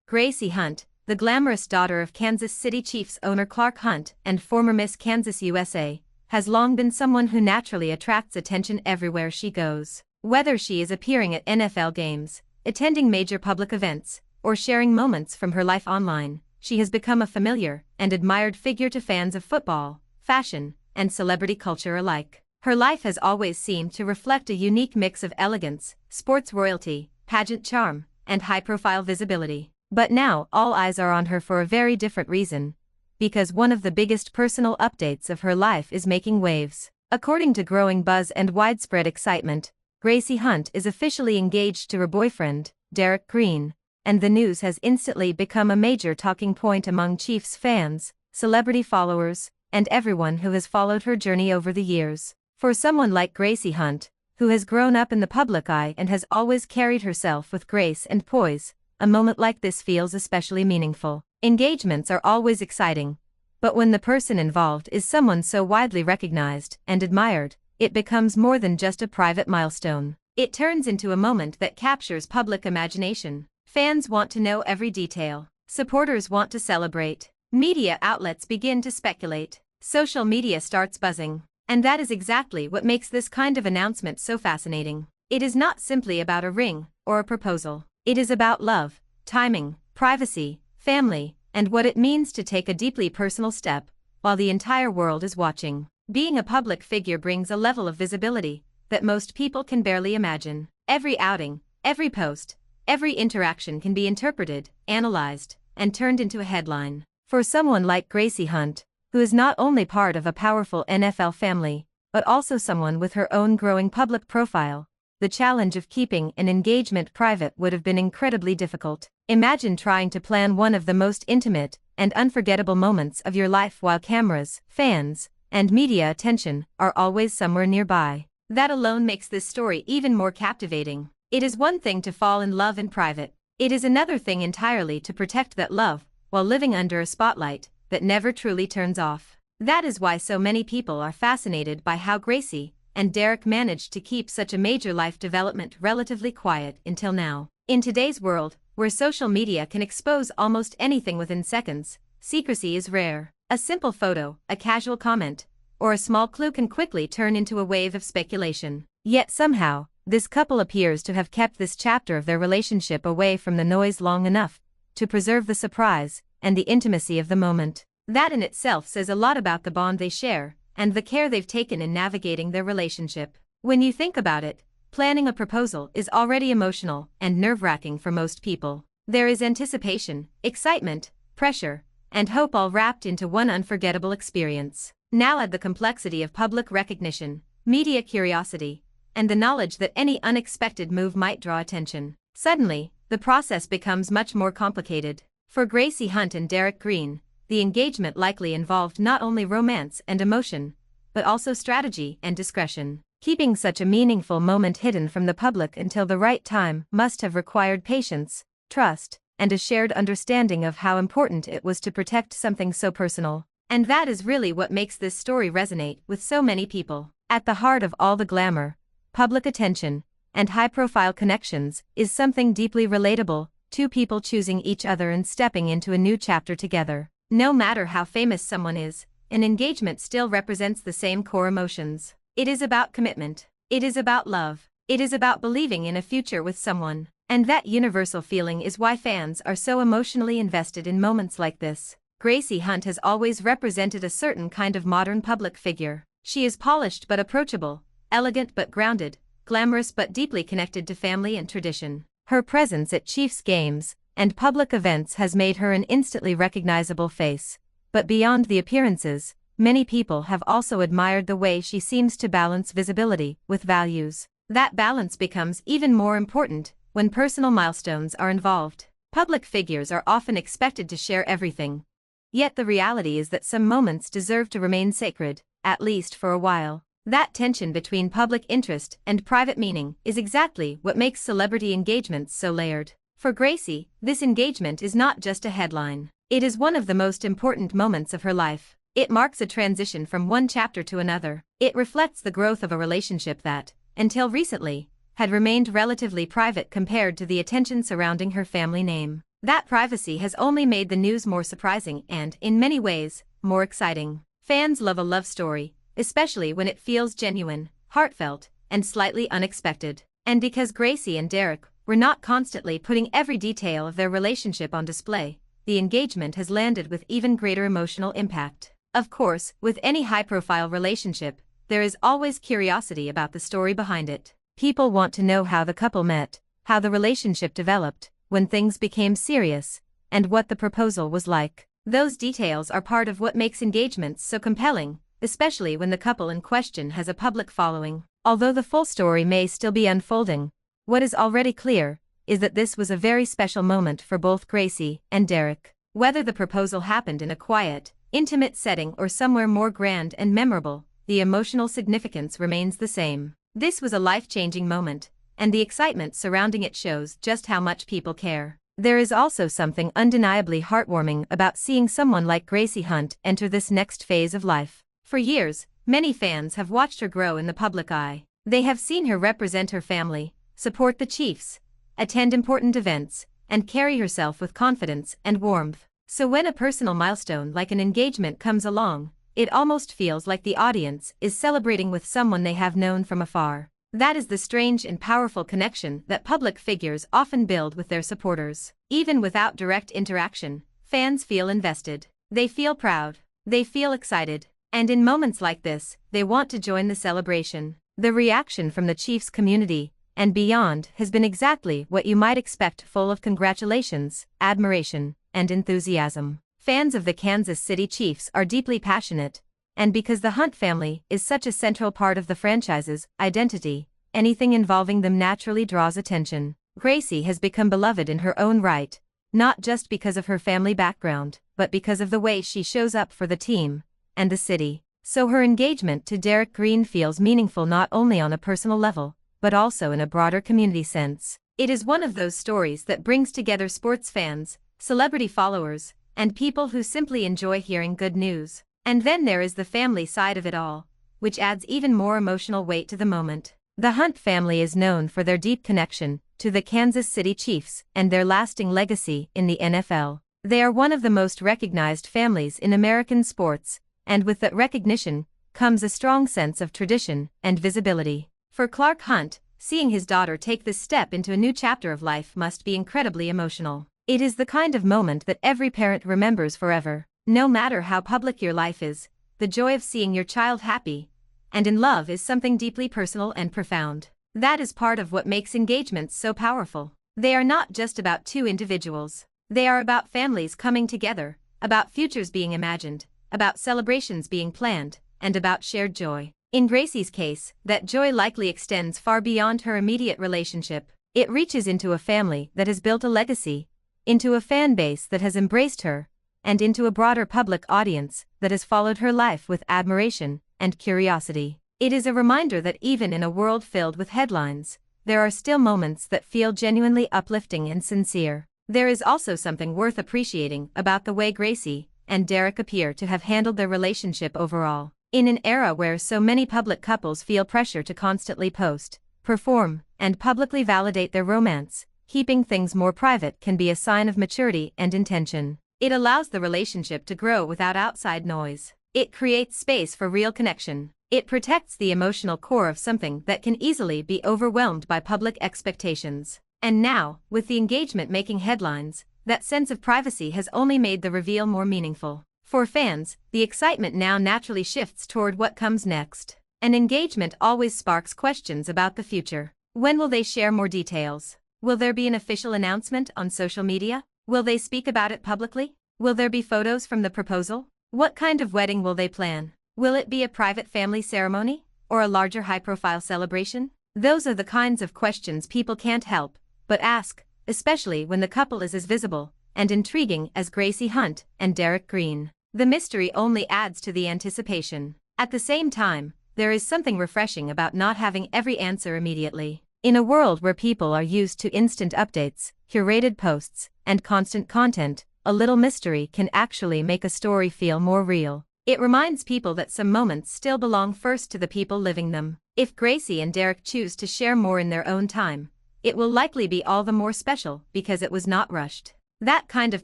Gracie Hunt, the glamorous daughter of Kansas City Chiefs owner Clark Hunt and former Miss Kansas USA, has long been someone who naturally attracts attention everywhere she goes. Whether she is appearing at NFL games, attending major public events, or sharing moments from her life online, she has become a familiar and admired figure to fans of football, fashion, and celebrity culture alike. Her life has always seemed to reflect a unique mix of elegance, sports royalty, pageant charm, and high-profile visibility. But now all eyes are on her for a very different reason, because one of the biggest personal updates of her life is making waves. According to growing buzz and widespread excitement, Gracie Hunt is officially engaged to her boyfriend, Derek Green, and the news has instantly become a major talking point among Chiefs fans, celebrity followers, and everyone who has followed her journey over the years. For someone like Gracie Hunt, who has grown up in the public eye and has always carried herself with grace and poise, a moment like this feels especially meaningful. Engagements are always exciting, but when the person involved is someone so widely recognized and admired, it becomes more than just a private milestone. It turns into a moment that captures public imagination. Fans want to know every detail. Supporters want to celebrate. Media outlets begin to speculate. Social media starts buzzing. And that is exactly what makes this kind of announcement so fascinating. It is not simply about a ring or a proposal. It is about love, timing, privacy, family, and what it means to take a deeply personal step while the entire world is watching. Being a public figure brings a level of visibility that most people can barely imagine. Every outing, every post, every interaction can be interpreted, analyzed, and turned into a headline. For someone like Gracie Hunt, who is not only part of a powerful NFL family, but also someone with her own growing public profile, the challenge of keeping an engagement private would have been incredibly difficult. Imagine trying to plan one of the most intimate and unforgettable moments of your life while cameras, fans, and media attention are always somewhere nearby. That alone makes this story even more captivating. It is one thing to fall in love in private. It is another thing entirely to protect that love while living under a spotlight that never truly turns off. That is why so many people are fascinated by how Gracie and Derek managed to keep such a major life development relatively quiet until now. In today's world, where social media can expose almost anything within seconds, secrecy is rare. A simple photo, a casual comment, or a small clue can quickly turn into a wave of speculation. Yet somehow, this couple appears to have kept this chapter of their relationship away from the noise long enough to preserve the surprise and the intimacy of the moment. That in itself says a lot about the bond they share and the care they've taken in navigating their relationship. When you think about it, planning a proposal is already emotional and nerve-wracking for most people. There is anticipation, excitement, pressure, and hope all wrapped into one unforgettable experience. Now add the complexity of public recognition, media curiosity, and the knowledge that any unexpected move might draw attention. Suddenly, the process becomes much more complicated. For Gracie Hunt and Derek Green, the engagement likely involved not only romance and emotion, but also strategy and discretion. Keeping such a meaningful moment hidden from the public until the right time must have required patience, trust, and a shared understanding of how important it was to protect something so personal. And that is really what makes this story resonate with so many people. At the heart of all the glamour, public attention, and high-profile connections is something deeply relatable: two people choosing each other and stepping into a new chapter together. No matter how famous someone is, an engagement still represents the same core emotions. It is about commitment. It is about love. It is about believing in a future with someone. And that universal feeling is why fans are so emotionally invested in moments like this. Gracie Hunt has always represented a certain kind of modern public figure. She is polished but approachable, elegant but grounded, glamorous but deeply connected to family and tradition. Her presence at Chiefs games and public events has made her an instantly recognizable face. But beyond the appearances, many people have also admired the way she seems to balance visibility with values. That balance becomes even more important when personal milestones are involved. Public figures are often expected to share everything. Yet the reality is that some moments deserve to remain sacred, at least for a while. That tension between public interest and private meaning is exactly what makes celebrity engagements so layered. For Gracie, this engagement is not just a headline. It is one of the most important moments of her life. It marks a transition from one chapter to another. It reflects the growth of a relationship that, until recently, had remained relatively private compared to the attention surrounding her family name. That privacy has only made the news more surprising and, in many ways, more exciting. Fans love a love story, especially when it feels genuine, heartfelt, and slightly unexpected. And because Gracie and Derek were not constantly putting every detail of their relationship on display, the engagement has landed with even greater emotional impact. Of course, with any high-profile relationship, there is always curiosity about the story behind it. People want to know how the couple met, how the relationship developed, when things became serious, and what the proposal was like. Those details are part of what makes engagements so compelling, especially when the couple in question has a public following. Although the full story may still be unfolding, what is already clear is that this was a very special moment for both Gracie and Derek. Whether the proposal happened in a quiet, intimate setting or somewhere more grand and memorable, the emotional significance remains the same. This was a life-changing moment, and the excitement surrounding it shows just how much people care. There is also something undeniably heartwarming about seeing someone like Gracie Hunt enter this next phase of life. For years, many fans have watched her grow in the public eye. They have seen her represent her family, support the Chiefs, attend important events, and carry herself with confidence and warmth. So when a personal milestone like an engagement comes along, it almost feels like the audience is celebrating with someone they have known from afar. That is the strange and powerful connection that public figures often build with their supporters. Even without direct interaction, fans feel invested. They feel proud. They feel excited. And in moments like this, they want to join the celebration. The reaction from the Chiefs community and beyond has been exactly what you might expect, full of congratulations, admiration, and enthusiasm. Fans of the Kansas City Chiefs are deeply passionate, and because the Hunt family is such a central part of the franchise's identity, anything involving them naturally draws attention. Gracie has become beloved in her own right, not just because of her family background, but because of the way she shows up for the team and the city. So her engagement to Derek Green feels meaningful not only on a personal level, but also in a broader community sense. It is one of those stories that brings together sports fans, celebrity followers, and people who simply enjoy hearing good news. And then there is the family side of it all, which adds even more emotional weight to the moment. The Hunt family is known for their deep connection to the Kansas City Chiefs and their lasting legacy in the NFL. They are one of the most recognized families in American sports, and with that recognition comes a strong sense of tradition and visibility. For Clark Hunt, seeing his daughter take this step into a new chapter of life must be incredibly emotional. It is the kind of moment that every parent remembers forever. No matter how public your life is, the joy of seeing your child happy and in love is something deeply personal and profound. That is part of what makes engagements so powerful. They are not just about two individuals. They are about families coming together, about futures being imagined, about celebrations being planned, and about shared joy. In Gracie's case, that joy likely extends far beyond her immediate relationship. It reaches into a family that has built a legacy, into a fan base that has embraced her, and into a broader public audience that has followed her life with admiration and curiosity. It is a reminder that even in a world filled with headlines, there are still moments that feel genuinely uplifting and sincere. There is also something worth appreciating about the way Gracie and Derek appear to have handled their relationship overall. In an era where so many public couples feel pressure to constantly post, perform, and publicly validate their romance, keeping things more private can be a sign of maturity and intention. It allows the relationship to grow without outside noise. It creates space for real connection. It protects the emotional core of something that can easily be overwhelmed by public expectations. And now, with the engagement making headlines, that sense of privacy has only made the reveal more meaningful. For fans, the excitement now naturally shifts toward what comes next. An engagement always sparks questions about the future. When will they share more details? Will there be an official announcement on social media? Will they speak about it publicly? Will there be photos from the proposal? What kind of wedding will they plan? Will it be a private family ceremony, or a larger high-profile celebration? Those are the kinds of questions people can't help but ask, especially when the couple is as visible and intriguing as Gracie Hunt and Derek Green. The mystery only adds to the anticipation. At the same time, there is something refreshing about not having every answer immediately. In a world where people are used to instant updates, curated posts, and constant content, a little mystery can actually make a story feel more real. It reminds people that some moments still belong first to the people living them. If Gracie and Derek choose to share more in their own time, it will likely be all the more special because it was not rushed. That kind of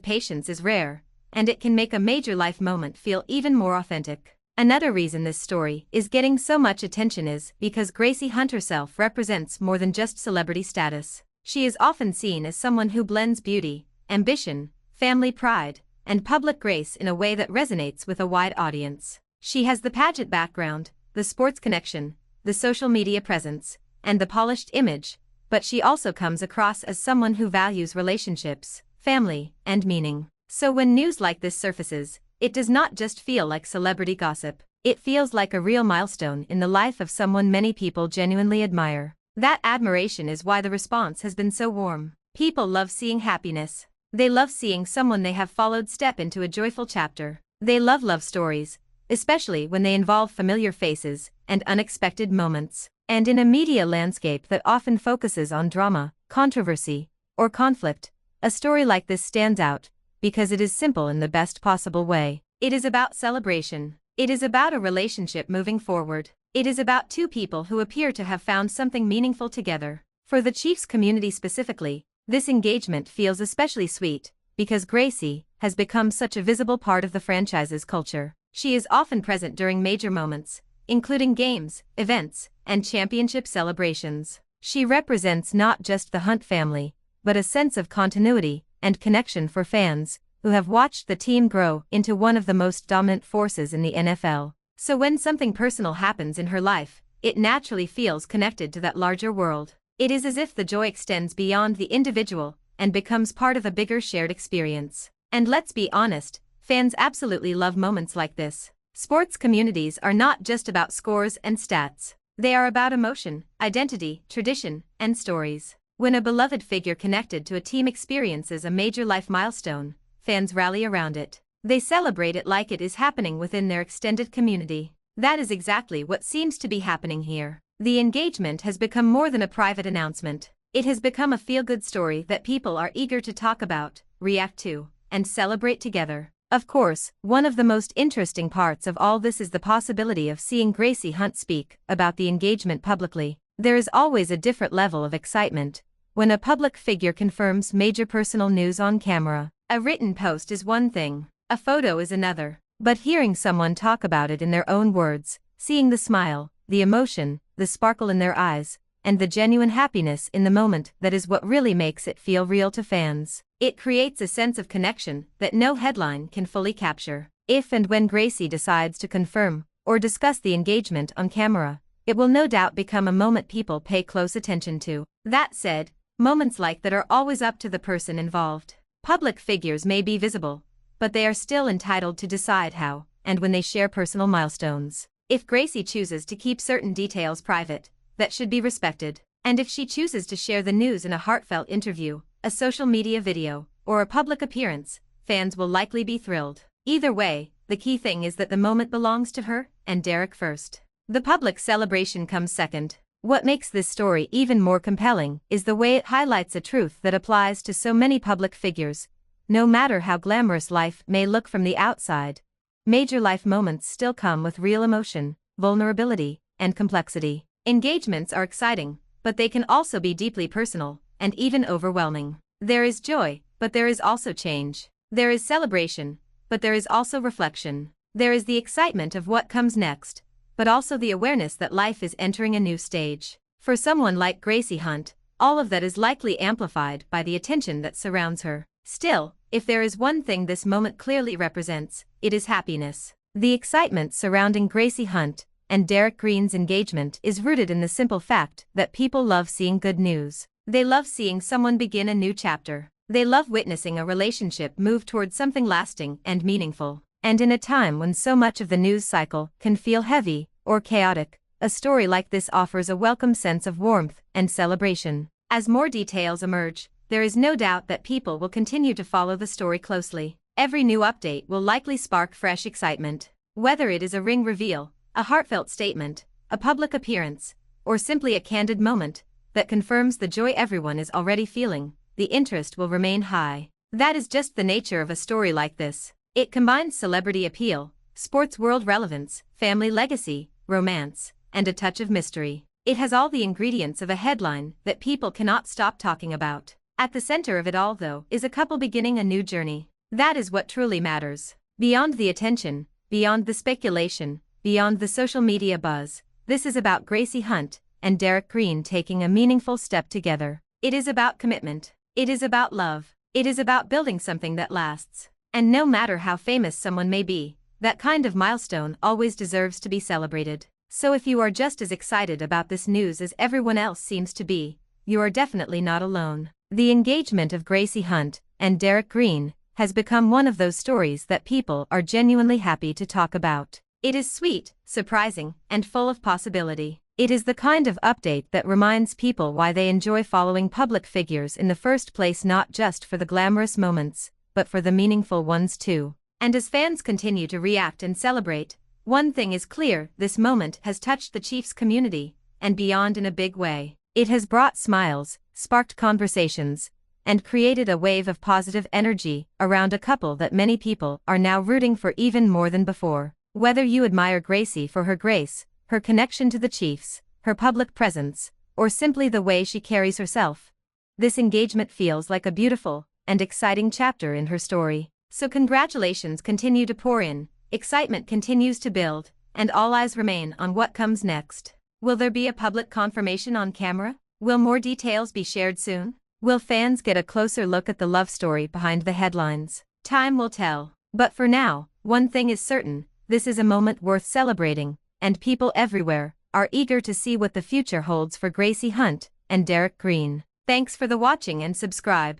patience is rare, and it can make a major life moment feel even more authentic. Another reason this story is getting so much attention is because Gracie Hunt herself represents more than just celebrity status. She is often seen as someone who blends beauty, ambition, family pride, and public grace in a way that resonates with a wide audience. She has the pageant background, the sports connection, the social media presence, and the polished image, but she also comes across as someone who values relationships, family, and meaning. So when news like this surfaces, it does not just feel like celebrity gossip, it feels like a real milestone in the life of someone many people genuinely admire. That admiration is why the response has been so warm. People love seeing happiness. They love seeing someone they have followed step into a joyful chapter. They love love stories, especially when they involve familiar faces and unexpected moments. And in a media landscape that often focuses on drama, controversy, or conflict, a story like this stands out because it is simple in the best possible way. It is about celebration. It is about a relationship moving forward. It is about two people who appear to have found something meaningful together. For the Chiefs community specifically, this engagement feels especially sweet because Gracie has become such a visible part of the franchise's culture. She is often present during major moments, including games, events, and championship celebrations. She represents not just the Hunt family, but a sense of continuity and connection for fans who have watched the team grow into one of the most dominant forces in the NFL. So when something personal happens in her life, it naturally feels connected to that larger world. It is as if the joy extends beyond the individual and becomes part of a bigger shared experience. And let's be honest, fans absolutely love moments like this. Sports communities are not just about scores and stats. They are about emotion, identity, tradition, and stories. When a beloved figure connected to a team experiences a major life milestone, fans rally around it. They celebrate it like it is happening within their extended community. That is exactly what seems to be happening here. The engagement has become more than a private announcement. It has become a feel-good story that people are eager to talk about, react to, and celebrate together. Of course, one of the most interesting parts of all this is the possibility of seeing Gracie Hunt speak about the engagement publicly. There is always a different level of excitement when a public figure confirms major personal news on camera. A written post is one thing, a photo is another, but hearing someone talk about it in their own words, seeing the smile, the emotion, the sparkle in their eyes, and the genuine happiness in the moment, that is what really makes it feel real to fans. It creates a sense of connection that no headline can fully capture. If and when Gracie decides to confirm or discuss the engagement on camera, it will no doubt become a moment people pay close attention to. That said, moments like that are always up to the person involved. Public figures may be visible, but they are still entitled to decide how and when they share personal milestones. If Gracie chooses to keep certain details private, that should be respected. And if she chooses to share the news in a heartfelt interview, a social media video, or a public appearance, fans will likely be thrilled. Either way, the key thing is that the moment belongs to her and Derek first. The public celebration comes second. What makes this story even more compelling is the way it highlights a truth that applies to so many public figures. No matter how glamorous life may look from the outside, major life moments still come with real emotion, vulnerability, and complexity. Engagements are exciting, but they can also be deeply personal and even overwhelming. There is joy, but there is also change. There is celebration, but there is also reflection. There is the excitement of what comes next, but also the awareness that life is entering a new stage. For someone like Gracie Hunt, all of that is likely amplified by the attention that surrounds her. Still, if there is one thing this moment clearly represents, it is happiness. The excitement surrounding Gracie Hunt and Derek Green's engagement is rooted in the simple fact that people love seeing good news. They love seeing someone begin a new chapter. They love witnessing a relationship move towards something lasting and meaningful. And in a time when so much of the news cycle can feel heavy or chaotic, a story like this offers a welcome sense of warmth and celebration. As more details emerge, there is no doubt that people will continue to follow the story closely. Every new update will likely spark fresh excitement. Whether it is a ring reveal, a heartfelt statement, a public appearance, or simply a candid moment that confirms the joy everyone is already feeling, the interest will remain high. That is just the nature of a story like this. It combines celebrity appeal, sports world relevance, family legacy, romance, and a touch of mystery. It has all the ingredients of a headline that people cannot stop talking about. At the center of it all, though, is a couple beginning a new journey. That is what truly matters. Beyond the attention, beyond the speculation, beyond the social media buzz, this is about Gracie Hunt and Derek Green taking a meaningful step together. It is about commitment. It is about love. It is about building something that lasts. And no matter how famous someone may be, that kind of milestone always deserves to be celebrated. So if you are just as excited about this news as everyone else seems to be, you are definitely not alone. The engagement of Gracie Hunt and Derek Green has become one of those stories that people are genuinely happy to talk about. It is sweet, surprising, and full of possibility. It is the kind of update that reminds people why they enjoy following public figures in the first place, not just for the glamorous moments, but for the meaningful ones too. And as fans continue to react and celebrate, one thing is clear: this moment has touched the Chiefs community, and beyond, in a big way. It has brought smiles, sparked conversations, and created a wave of positive energy around a couple that many people are now rooting for even more than before. Whether you admire Gracie for her grace, her connection to the Chiefs, her public presence, or simply the way she carries herself, this engagement feels like a beautiful and exciting chapter in her story. So congratulations continue to pour in, excitement continues to build, and all eyes remain on what comes next. Will there be a public confirmation on camera? Will more details be shared soon? Will fans get a closer look at the love story behind the headlines? Time will tell. But for now, one thing is certain: this is a moment worth celebrating, and people everywhere are eager to see what the future holds for Gracie Hunt and Derek Green. Thanks for the watching and subscribe.